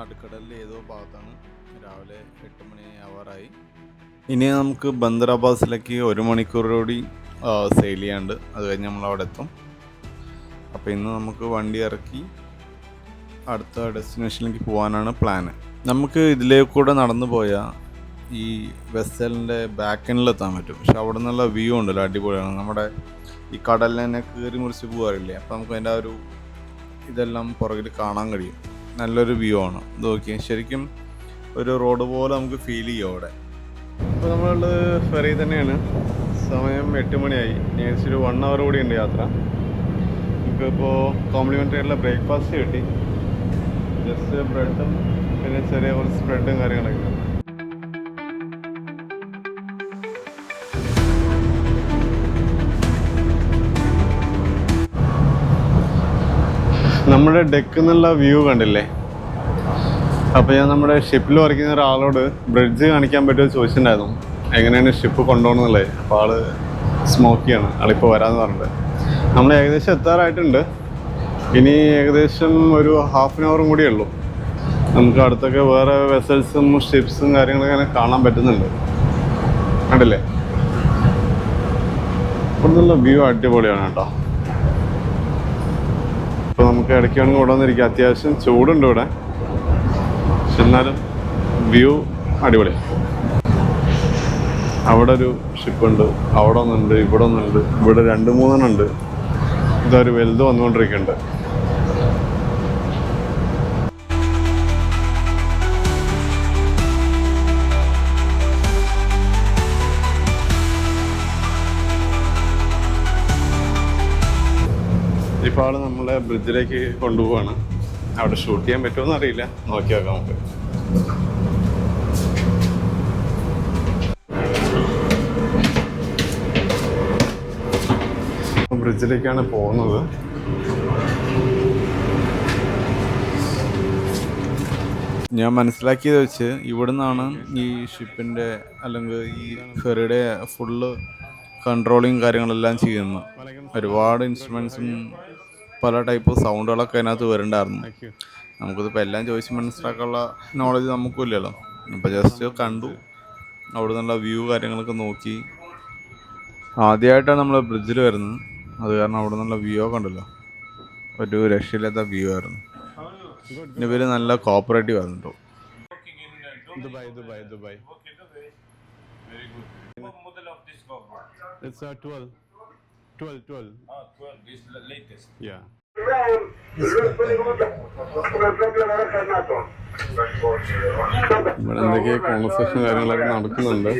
നടുക്കടലിൽ ഏതോ ഭാഗത്താണ്. രാവിലെ 8 മണി ആവാറായി. ഇനി നമുക്ക് ബന്ദർ അബ്ബാസിലേക്ക് 1 മണിക്കൂർ കൂടി സെയിൽ ചെയ്യാണ്ട്. അത് കഴിഞ്ഞ് നമ്മളവിടെ എത്തും. അപ്പോൾ ഇന്ന് നമുക്ക് വണ്ടി ഇറക്കി അടുത്ത ഡെസ്റ്റിനേഷനിലേക്ക് പോകാനാണ് പ്ലാന്. നമുക്ക് ഇതിലേക്കൂടെ നടന്നു പോയാൽ ഈ വെസലിൻ്റെ ബാക്ക് എൻഡിലെത്താൻ പറ്റും. പക്ഷെ അവിടെ നിന്നുള്ള വ്യൂ ഉണ്ടല്ലോ, അടിപൊളിയാണ്. നമ്മുടെ ഈ കടലിനെ തന്നെ കീറി മുറിച്ച് പോകാറില്ലേ, അപ്പോൾ നമുക്ക് അതിൻ്റെ ആ ഒരു ഇതെല്ലാം പുറകിൽ കാണാൻ കഴിയും. നല്ലൊരു വ്യൂ ആണ്. ഇത് നോക്കി ശരിക്കും ഒരു റോഡ് പോലെ നമുക്ക് ഫീൽ ചെയ്യും അവിടെ. ഇപ്പോൾ നമ്മളുള്ളത് ഫെറി തന്നെയാണ്. സമയം 8 മണിയായി. ഏകദേശം ഒരു 1 hour കൂടി ഉണ്ട് യാത്ര. നമുക്കിപ്പോൾ കോംപ്ലിമെൻ്ററി ആയിട്ടുള്ള ബ്രേക്ക്ഫാസ്റ്റ് കിട്ടി. ജസ്റ്റ് ബ്രെഡും പിന്നെ ചെറിയ കുറച്ച് സ്പ്രെഡും കാര്യങ്ങളൊക്കെ. നമ്മുടെ ഡെക്കിൽ നിന്നുള്ള വ്യൂ കണ്ടില്ലേ? അപ്പോൾ ഞാൻ നമ്മുടെ ഷിപ്പിൽ വർക്ക് ചെയ്യുന്ന ഒരാളോട് ബ്രിഡ്ജ് കാണിക്കാൻ പറ്റുമോ ചോദിച്ചിട്ടുണ്ടായിരുന്നു, എങ്ങനെയാണ് ഷിപ്പ് കൊണ്ടുപോകണമെന്നുള്ളത്. അപ്പോൾ ആൾ സ്മോക്കിയാണ്, ആളിപ്പോൾ വരാമെന്ന് പറഞ്ഞിട്ട്. നമ്മൾ ഏകദേശം എത്താറായിട്ടുണ്ട്. ഇനി ഏകദേശം ഒരു ½ hour കൂടിയേ ഉള്ളൂ. നമുക്ക് അടുത്തൊക്കെ വേറെ വെസൽസും ഷിപ്സും കാര്യങ്ങളൊക്കെ അങ്ങനെ കാണാൻ പറ്റുന്നുണ്ട്. കണ്ടില്ലേ? ഇവിടെ നിന്നുള്ള വ്യൂ അടിപൊളിയാണ് കേട്ടോ. ഇപ്പോൾ നമുക്ക് ഇടയ്ക്ക് വേണമെങ്കിൽ ഇവിടെ വന്നിരിക്കാം. അത്യാവശ്യം ചൂടുണ്ട് ഇവിടെ, പക്ഷെ എന്നാലും വ്യൂ അടിപൊളി. അവിടെ ഒരു ഷിപ്പുണ്ട്, അവിടെ ഒന്നുണ്ട്, ഇവിടെ ഒന്നുണ്ട്, ഇവിടെ 2-3 ഉണ്ട്. ഇതൊരു വലുത് വന്നുകൊണ്ടിരിക്കുന്നുണ്ട്. ഇപ്പോൾ ആൾ നമ്മളെ ബ്രിഡ്ജിലേക്ക് കൊണ്ടുപോവാണ്. അവിടെ ഷൂട്ട് ചെയ്യാൻ പറ്റുമോയെന്ന് അറിയില്ല, നോക്കി നോക്കാം നമുക്ക്. ബ്രിഡ്ജിലേക്കാണ് പോകുന്നത്. ഞാൻ മനസ്സിലാക്കിയത് വെച്ച് ഇവിടെ നിന്നാണ് ഈ ഷിപ്പിൻ്റെ അല്ലെങ്കിൽ ഈ ഫെറിയുടെ ഫുള്ള് കൺട്രോളിങ് കാര്യങ്ങളെല്ലാം ചെയ്യുന്നത്. ഒരുപാട് ഇൻസ്ട്രുമെൻസും പല ടൈപ്പ് സൗണ്ടുകളൊക്കെ അതിനകത്ത് വരുന്നുണ്ടായിരുന്നു. നമുക്കിതിപ്പോൾ എല്ലാം ചോദിച്ച് മനസ്സിലാക്കാനുള്ള നോളജ് നമുക്കില്ലല്ലോ. അപ്പോൾ ജസ്റ്റ് കണ്ടു, അവിടെ നിന്നുള്ള വ്യൂ കാര്യങ്ങളൊക്കെ നോക്കി. ആദ്യമായിട്ടാണ് നമ്മൾ ബ്രിഡ്ജിൽ വരുന്നത്, അത് കാരണം അവിടെ നിന്നുള്ള വ്യൂ ഒക്കെ ഉണ്ടല്ലോ, ഒരു രക്ഷയില്ലാത്ത വ്യൂ ആയിരുന്നു. ഇവർ നല്ല കോപ്പറേറ്റീവ് ആയിരുന്നു. Dubai Dubai Dubai. It's 12. 12. 12 is the latest. Yeah. ഇവിടെ എന്തൊക്കെയോ കോൺവെർസേഷൻ കാര്യങ്ങളൊക്കെ നടക്കുന്നുണ്ട്.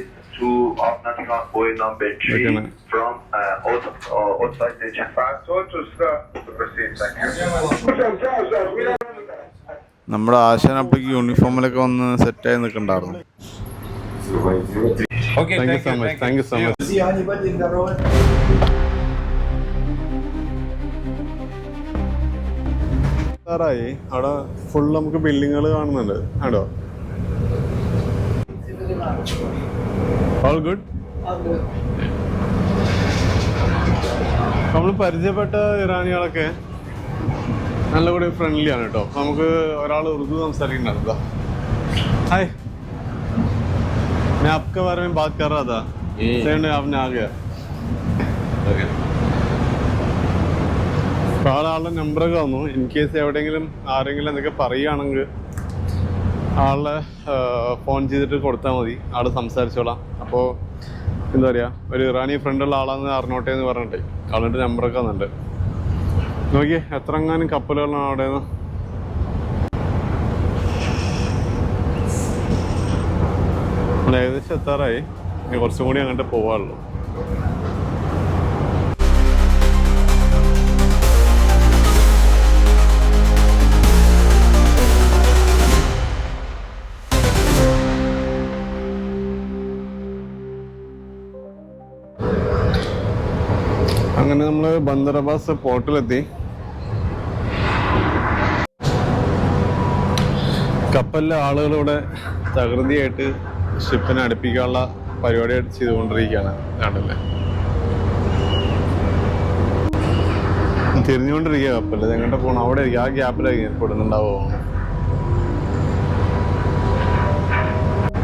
നമ്മുടെ ആശാനപ്പേക്ക് യൂണിഫോമിലൊക്കെ വന്ന് സെറ്റായി നിൽക്കണ്ടായിരുന്നു. Thank you so much. ായി അവിടെ ഫുൾ നമുക്ക് ബിൽഡിങ്ങുകൾ കാണുന്നുണ്ട്. ആണോ? All good. നമ്മൾ പരിചയപ്പെട്ട ഇറാനികളൊക്കെ നല്ല കൂടി ഫ്രണ്ട്ലി ആണ് കേട്ടോ. നമുക്ക് ഒരാൾ ഉറുദു സംസാരിക്കുന്നുണ്ടായിരുന്നു. हाय, मैं आपके बारे में बात कर रहा था. सेकंड आपने आ गया. ആളുടെ നമ്പറൊക്കെ വന്നു. ഇൻ കേസ് എവിടെയെങ്കിലും ആരെങ്കിലും എന്തൊക്കെ പറയുകയാണെങ്കിൽ ആളെ ഫോൺ ചെയ്തിട്ട് കൊടുത്താൽ മതി, ആൾ സംസാരിച്ചോളാം. അപ്പോൾ എന്താ പറയുക, ഒരു ഇറാനി ഫ്രണ്ടുള്ള ആളാന്ന് അറിഞ്ഞോട്ടെ എന്ന് പറഞ്ഞിട്ട് ആളുടെ നമ്പറൊക്കെ വന്നിട്ടുണ്ട്. നോക്കിയേ എത്ര എങ്ങാനും കപ്പലുകളാണ് അവിടെ നിന്ന്. ഏകദേശം എത്താറായി. ഇനി കുറച്ചും കൂടി അങ്ങോട്ട് പോകാനുള്ളൂ. അങ്ങനെ നമ്മൾ ബന്ദർ അബ്ബാസ് പോർട്ടിലെത്തി. കപ്പലിലെ ആളുകളിവിടെ തകൃതിയായിട്ട് ഷിപ്പിനെ അടുപ്പിക്കാനുള്ള പരിപാടിയായിട്ട് ചെയ്തുകൊണ്ടിരിക്കുകയാണ്. കണ്ടല്ലേ, തിരിഞ്ഞുകൊണ്ടിരിക്കുക കപ്പൽ. എങ്ങോട്ട് പോകണം? അവിടെ ആ ഗ്യാപ്പിലായിരിക്കും പെടുന്നുണ്ടാവോ.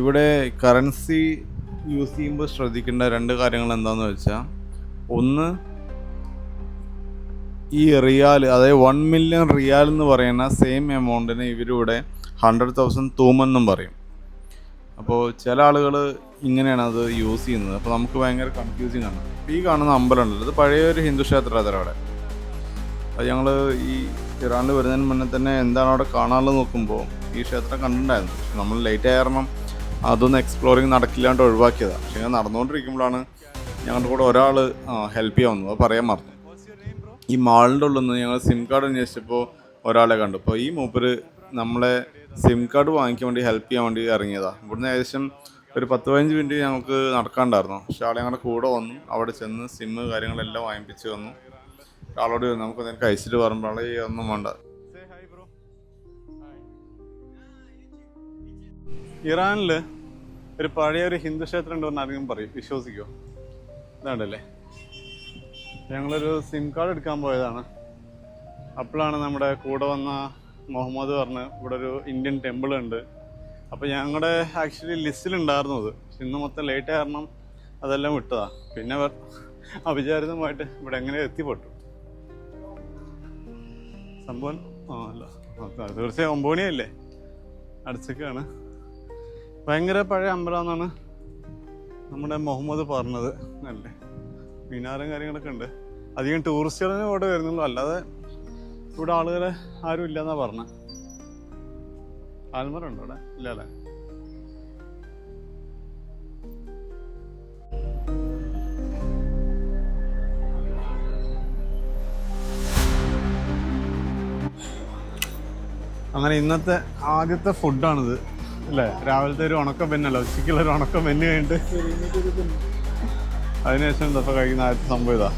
ഇവിടെ കറൻസി യൂസ് ചെയ്യുമ്പോൾ ശ്രദ്ധിക്കേണ്ട 2 കാര്യങ്ങൾ എന്താണെന്ന് വെച്ചാൽ, ഒന്ന് ഈ റിയാൽ, അതായത് 1 മില്യൺ റിയാൽ എന്ന് പറയുന്ന സെയിം എമൗണ്ടിന് ഇവരിവിടെ 100,000 തൂമെന്നും പറയും. അപ്പോൾ ചില ആളുകൾ ഇങ്ങനെയാണ് അത് യൂസ് ചെയ്യുന്നത്. അപ്പോൾ നമുക്ക് ഭയങ്കര കൺഫ്യൂസിങ് ആണ്. ഈ കാണുന്ന അമ്പലമുണ്ടല്ലോ, ഇത് പഴയൊരു ഹിന്ദു ക്ഷേത്രമാണ് അവിടെ. അത് ഞങ്ങൾ ഈ ഇറാനിൽ വരുന്നതിന് മുന്നേ തന്നെ എന്താണ് അവിടെ കാണാനുള്ളത് നോക്കുമ്പോൾ ഈ ക്ഷേത്രം കണ്ടിട്ടുണ്ടായിരുന്നു. പക്ഷെ നമ്മൾ ലേറ്റ് ആയ കാരണം അതൊന്നും എക്സ്പ്ലോറിങ് നടക്കില്ലാണ്ട് ഒഴിവാക്കിയതാണ്. പക്ഷേ ഞാൻ നടന്നുകൊണ്ടിരിക്കുമ്പോഴാണ് ഞങ്ങളുടെ കൂടെ ഒരാൾ ഹെൽപ്പ് ചെയ്യാൻ വന്നു. അത് പറയാൻ മറന്നു. ഈ മാളിൻ്റെ ഉള്ളിൽ നിന്ന് ഞങ്ങൾ സിം കാർഡ് അന്വേഷിച്ചപ്പോൾ ഒരാളെ കണ്ടു. അപ്പോൾ ഈ മൂപ്പര് നമ്മളെ സിം കാർഡ് വാങ്ങിക്കാൻ വേണ്ടി ഹെൽപ്പ് ചെയ്യാൻ വേണ്ടി ഇറങ്ങിയതാണ്. ഇവിടുന്ന് ഏകദേശം ഒരു 10-15 മിനിറ്റ് ഞങ്ങൾക്ക് നടക്കാണ്ടായിരുന്നു. പക്ഷേ ആളെ ഞങ്ങളുടെ കൂടെ വന്നു. അവിടെ ചെന്ന് സിമ്മ് കാര്യങ്ങളെല്ലാം വാങ്ങിപ്പിച്ച് വന്നു. ആളോട് നമുക്ക് നിനക്ക് അയച്ചിട്ട് പറയുമ്പോൾ ഒന്നും വേണ്ട. ഇറാനിൽ ഒരു പഴയൊരു ഹിന്ദു ക്ഷേത്രം ഉണ്ടെന്ന് ആരെങ്കിലും പറയും, വിശ്വസിക്കുമോ? ഇതാണ്ടല്ലേ, ഞങ്ങളൊരു സിം കാർഡ് എടുക്കാൻ പോയതാണ്. അപ്പോഴാണ് നമ്മുടെ കൂടെ വന്ന മുഹമ്മദ് പറഞ്ഞ് ഇവിടെ ഒരു ഇന്ത്യൻ ടെമ്പിൾ ഉണ്ട്. അപ്പോൾ ഞങ്ങളുടെ ആക്ച്വലി ലിസ്റ്റിലുണ്ടായിരുന്നു അത്. പക്ഷെ ഇന്ന് മൊത്തം ലേറ്റ് കാരണം അതെല്ലാം വിട്ടതാണ്. പിന്നെ അവിചാരിതമായിട്ട് ഇവിടെ എങ്ങനെ എത്തിപ്പെട്ടു സംഭവം. അല്ല, തീർച്ചയായും 9 മണിയല്ലേ, അടച്ചൊക്കെയാണ്. ഭയങ്കര പഴയ അമ്പലമെന്നാണ് നമ്മുടെ മുഹമ്മദ് പറഞ്ഞത്. അല്ലേ, മിനാറും കാര്യങ്ങളൊക്കെ ഉണ്ട്. അധികം ടൂറിസ്റ്റുകളെ ഇവിടെ വരുന്നുള്ളൂ, അല്ലാതെ ഇവിടെ ആളുകൾ ആരും ഇല്ലെന്നാണ് പറഞ്ഞത്. ആൽമറുണ്ടോ ഇവിടെ? ഇല്ല അല്ലേ. അങ്ങനെ ഇന്നത്തെ ആദ്യത്തെ ഫുഡാണിത് അല്ലേ. രാവിലത്തെ ഒരു ഉണക്ക പെന്നല്ല, ഉച്ചയ്ക്കുള്ള ഒരു ഉണക്ക പെന്ന് കഴിഞ്ഞിട്ട് അതിനുശേഷം ഇതൊക്കെ കഴിക്കുന്ന ആദ്യത്തെ സംഭവം ഇതാ.